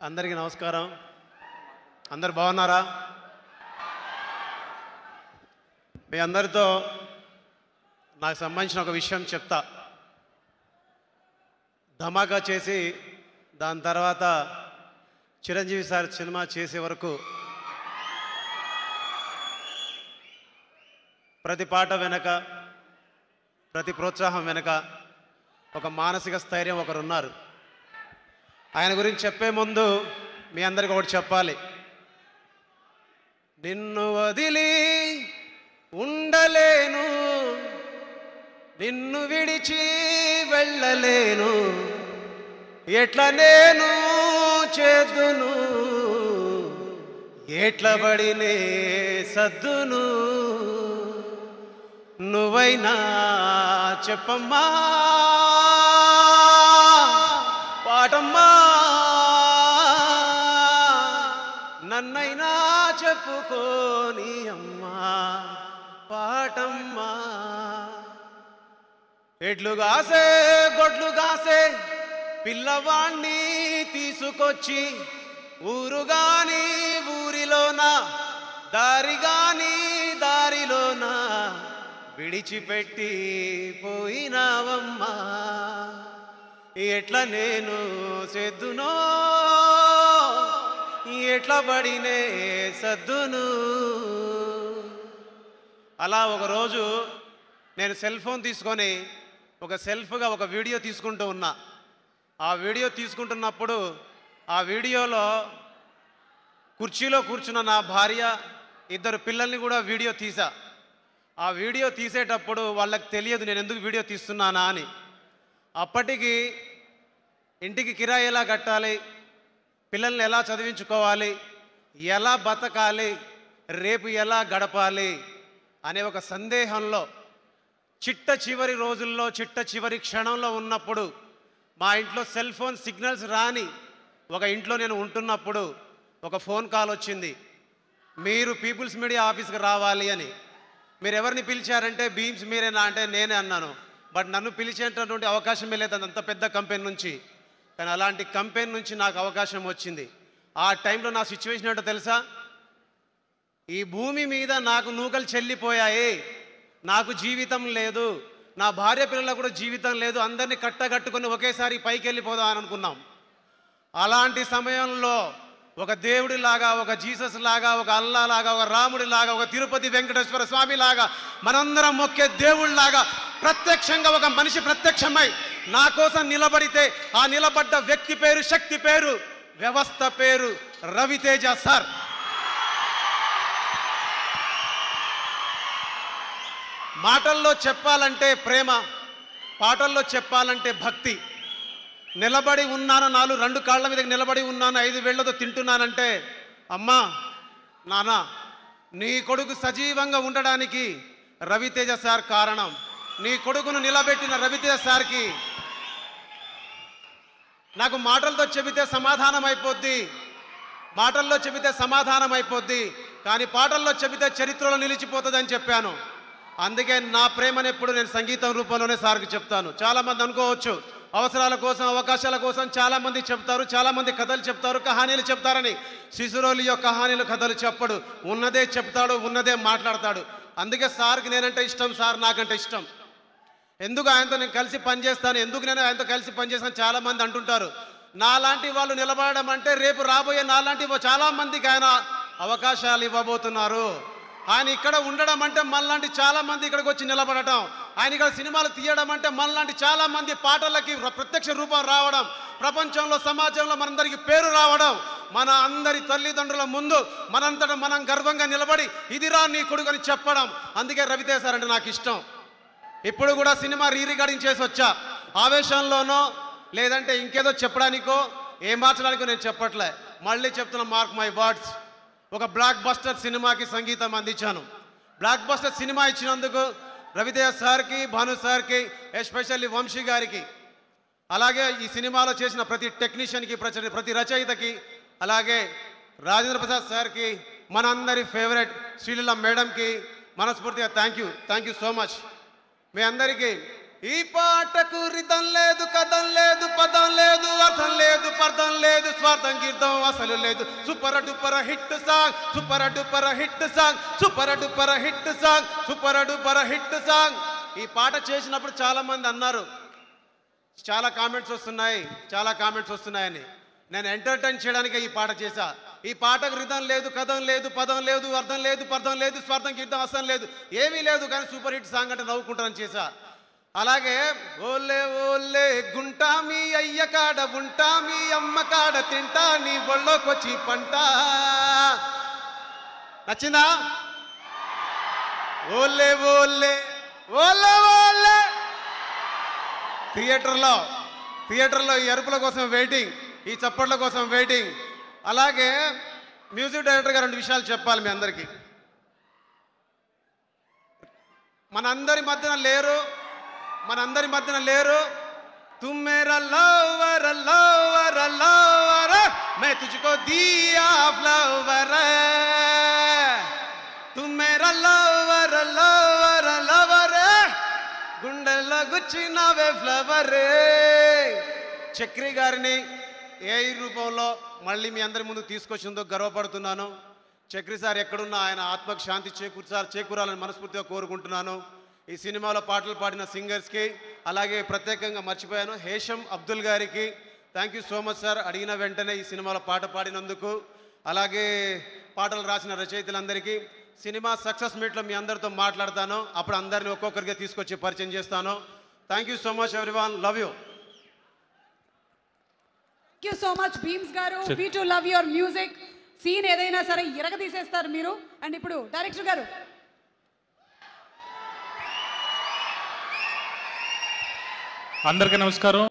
అందరికీ నమస్కారం. అందరు బాగున్నారా? మీ అందరితో నాకు సంబంధించిన ఒక విషయం చెప్తా. ధమాకా చేసి దాని తర్వాత చిరంజీవి సార్ సినిమా చేసే వరకు ప్రతి పాట వెనక, ప్రతి ప్రోత్సాహం వెనక ఒక మానసిక స్థైర్యం ఒకరున్నారు. ఆయన గురించి చెప్పే ముందు మీ అందరికీ ఒకటి చెప్పాలి. నిన్ను వదిలి ఉండలేను, నిన్ను విడిచి వెళ్ళలేను, ఎట్లా నేను చేదును, ఎట్ల పడినే సద్దును, నువ్వైనా చెప్పమ్మా పాటమ్మా, నన్నైనా చెప్పుకోని అమ్మా పాటమ్మా. ఎడ్లు గాసే గొడ్లు గాసే పిల్లవాణ్ణి తీసుకొచ్చి ఊరుగాని ఊరిలోన, దారిగాని దారిలోన విడిచిపెట్టి పోయినావమ్మా, ఎట్లా నేను సెద్దునో, ఎట్లా పడినే సద్దును. అలా ఒకరోజు నేను సెల్ ఫోన్ తీసుకొని ఒక సెల్ఫ్గా ఒక వీడియో తీసుకుంటూ ఉన్నా. ఆ వీడియో తీసుకుంటున్నప్పుడు ఆ వీడియోలో కుర్చీలో కూర్చున్న నా భార్య, ఇద్దరు పిల్లల్ని కూడా వీడియో తీసా. ఆ వీడియో తీసేటప్పుడు వాళ్ళకి తెలియదు నేను ఎందుకు వీడియో తీస్తున్నానా అని. అప్పటికి ఇంటికి కిరాయి ఎలా కట్టాలి, పిల్లల్ని ఎలా చదివించుకోవాలి, ఎలా బతకాలి, రేపు ఎలా గడపాలి అనే ఒక సందేహంలో చిట్ట చివరి రోజుల్లో, చిట్ట చివరి క్షణంలో ఉన్నప్పుడు మా ఇంట్లో సెల్ ఫోన్ సిగ్నల్స్ రాని ఒక ఇంట్లో నేను ఉంటున్నప్పుడు ఒక ఫోన్ కాల్ వచ్చింది. మీరు పీపుల్స్ మీడియా ఆఫీస్కి రావాలి అని. మీరు ఎవరిని పిలిచారంటే బీమ్స్ మీరేనా అంటే నేనే అన్నాను. బట్ నన్ను పిలిచేటటువంటి అవకాశమే లేదు అంత పెద్ద కంపెనీ నుంచి. కానీ అలాంటి కంపెనీ నుంచి నాకు అవకాశం వచ్చింది. ఆ టైంలో నా సిచ్యువేషన్ ఏంటో తెలుసా? ఈ భూమి మీద నాకు నూకలు చెల్లిపోయాయి, నాకు జీవితం లేదు, నా భార్య పిల్లలకు కూడా జీవితం లేదు, అందరినీ కట్టగట్టుకొని ఒకేసారి పైకి వెళ్ళిపోదాం అని అనుకున్నాం. అలాంటి సమయంలో ఒక దేవుడిలాగా, ఒక జీసస్ లాగా, ఒక అల్లా లాగా, ఒక రాముడి లాగా, ఒక తిరుపతి వెంకటేశ్వర స్వామి లాగా, మనందరం మొక్కే దేవుళ్ళలాగా ప్రత్యక్షంగా ఒక మనిషి ప్రత్యక్షమై నా కోసం నిలబడితే ఆ నిలబడ్డ వ్యక్తి పేరు, శక్తి పేరు, వ్యవస్థ పేరు రవితేజ సార్. మాటల్లో చెప్పాలంటే ప్రేమ, పాటల్లో చెప్పాలంటే భక్తి. నిలబడి ఉన్నాను, రెండు కాళ్ళ మీద నిలబడి ఉన్నాను, 5 వేళ్లతో తింటున్నానంటే అమ్మా నాన్న నీ కొడుకు సజీవంగా ఉండడానికి రవితేజ సార్ కారణం. నీ కొడుకును నిలబెట్టిన రవితేజ సార్కి నాకు మాటలతో చెబితే సమాధానం అయిపోద్ది, మాటల్లో చెబితే సమాధానం అయిపోద్ది, కానీ పాటల్లో చెబితే చరిత్రలో నిలిచిపోతుంది అని చెప్పాను. అందుకే నా ప్రేమను ఎప్పుడు నేను సంగీతం రూపంలోనే సార్కి చెప్తాను. చాలామంది అనుకోవచ్చు అవసరాల కోసం, అవకాశాల కోసం చాలామంది చెప్తారు, చాలామంది కథలు చెప్తారు, కహానీలు చెప్తారని. శిశురోలి యొక్క కహానీలు, కథలు చెప్పడు, ఉన్నదే చెప్తాడు, ఉన్నదే మాట్లాడతాడు. అందుకే సార్కి నేనంటే ఇష్టం, సార్ నాకంటే ఇష్టం. ఎందుకు ఆయనతో నేను కలిసి పనిచేస్తాను, ఎందుకు నేను ఆయనతో కలిసి పనిచేస్తాను చాలామంది అంటుంటారు. నాలాంటి వాళ్ళు నిలబడడం అంటే రేపు రాబోయే నాలాంటి చాలామందికి ఆయన అవకాశాలు ఇవ్వబోతున్నారు. ఆయన ఇక్కడ ఉండడం అంటే మనలాంటి చాలామంది ఇక్కడికి వచ్చి నిలబడటం, ఆయన ఇక్కడ సినిమాలు తీయడం అంటే మనలాంటి చాలామంది పాటలకి ప్రత్యక్ష రూపం రావడం, ప్రపంచంలో సమాజంలో మనందరికీ పేరు రావడం, మన అందరి తల్లిదండ్రుల ముందు మనంతటా మనం గర్వంగా నిలబడి ఇదిరా నీ కొడుకు అని చెప్పడం. అందుకే రవితేజ సార్ అంటే నాకు ఇష్టం. ఇప్పుడు కూడా సినిమా రికార్డింగ్ చేసి వచ్చా. ఆవేశంలోనో లేదంటే ఇంకేదో చెప్పడానికో ఏం మార్చడానికో నేను చెప్పట్లే, మళ్ళీ చెప్తున్నా, మార్క్ మై వర్డ్స్. ఒక బ్లాక్ బస్టర్ సినిమాకి సంగీతం అందించాను. బ్లాక్ బస్టర్ సినిమా ఇచ్చినందుకు రవితేజ సార్కి, భాను సార్కి, ఎస్పెషల్లీ వంశీ గారికి, అలాగే ఈ సినిమాలో చేసిన ప్రతి టెక్నీషియన్కి, ప్రతి రచయితకి, అలాగే రాజేంద్ర ప్రసాద్ సార్కి, మనందరి ఫేవరెట్ శ్రీలీల మేడంకి మనస్ఫూర్తిగా థ్యాంక్ యూ సో మచ్. మీ అందరికీ ఈ పాటకు రితం లేదు, కథం లేదు, పదం లేదు, అర్థం లేదు, పర్థం లేదు, స్వార్థం గీర్థం అసలు లేదు. Super duper hit song, super duper hit song, super duper hit song, super duper hit song. ఈ పాట చేసినప్పుడు చాలా మంది అన్నారు, చాలా కామెంట్స్ వస్తున్నాయని. నేను ఎంటర్టైన్ చేయడానికి ఈ పాట చేశా. ఈ పాటకు రిధం లేదు, కథం లేదు, పదం లేదు, అర్థం లేదు, పర్థం లేదు, స్వార్థం గీర్థం అసలు లేదు, ఏమీ లేదు, కానీ సూపర్ హిట్ సాంగ్ అంటే నవ్వుకుంటానని చేశా. అలాగే ఓలే ఓలే గుంటా మీ అయ్య కాడ ఉంటా, మీ అమ్మ కాడ తింటా, నీ బొళ్ళోకొచ్చి పంట. నచ్చిందా? ఓలే ఓలే ఓలే ఓలే. థియేటర్లో ఈ అరుపుల కోసం వెయిటింగ్, ఈ చప్పట్ల కోసం వెయిటింగ్. అలాగే మ్యూజిక్ డైరెక్టర్ గారు 2 విషయాలు చెప్పాలి మీ అందరికీ. మనందరి మధ్యన లేరు. तुम मेरा लवर लवर लवर, मैं तुझको दिया फ्लावर. तुम मेरा लवर लवर लवर, గుండెల్లో గుచ్చినవే ఫ్లవర్. చక్రి గారిని ఏఐ రూపంలో మళ్ళీ మీ అందరి ముందు తీసుకొచ్చిందో గర్వపడుతున్నాను. చక్రి సార్ ఎక్కడున్నా ఆయన ఆత్మకు శాంతి చేకూరాలని మనస్ఫూర్తిగా కోరుకుంటున్నాను. ఈ సినిమాలో పాటలు పాడిన సింగర్స్కి, అలాగే ప్రత్యేకంగా మర్చిపోయాను హేషం అబ్దుల్ గారికి thank you so much sir, అడిగిన వెంటనే ఈ సినిమాలో పాట పాడినందుకు. అలాగే పాటలు రాసిన రచయితలందరికీ. సినిమా సక్సెస్ మీట్లో మీ అందరితో మాట్లాడతాను, అప్పుడు అందరిని ఒక్కొక్కరిగా తీసుకొచ్చి పరిచయం చేస్తాను. Thank you so much everyone, love you. Thank you so much Bheems గారు. We too love your music. Scene ఏదైనా సరే తీసేస్తారు మీరు. అండ్ ఇప్పుడు డైరెక్టర్ గారు. అందరికీ నమస్కారం.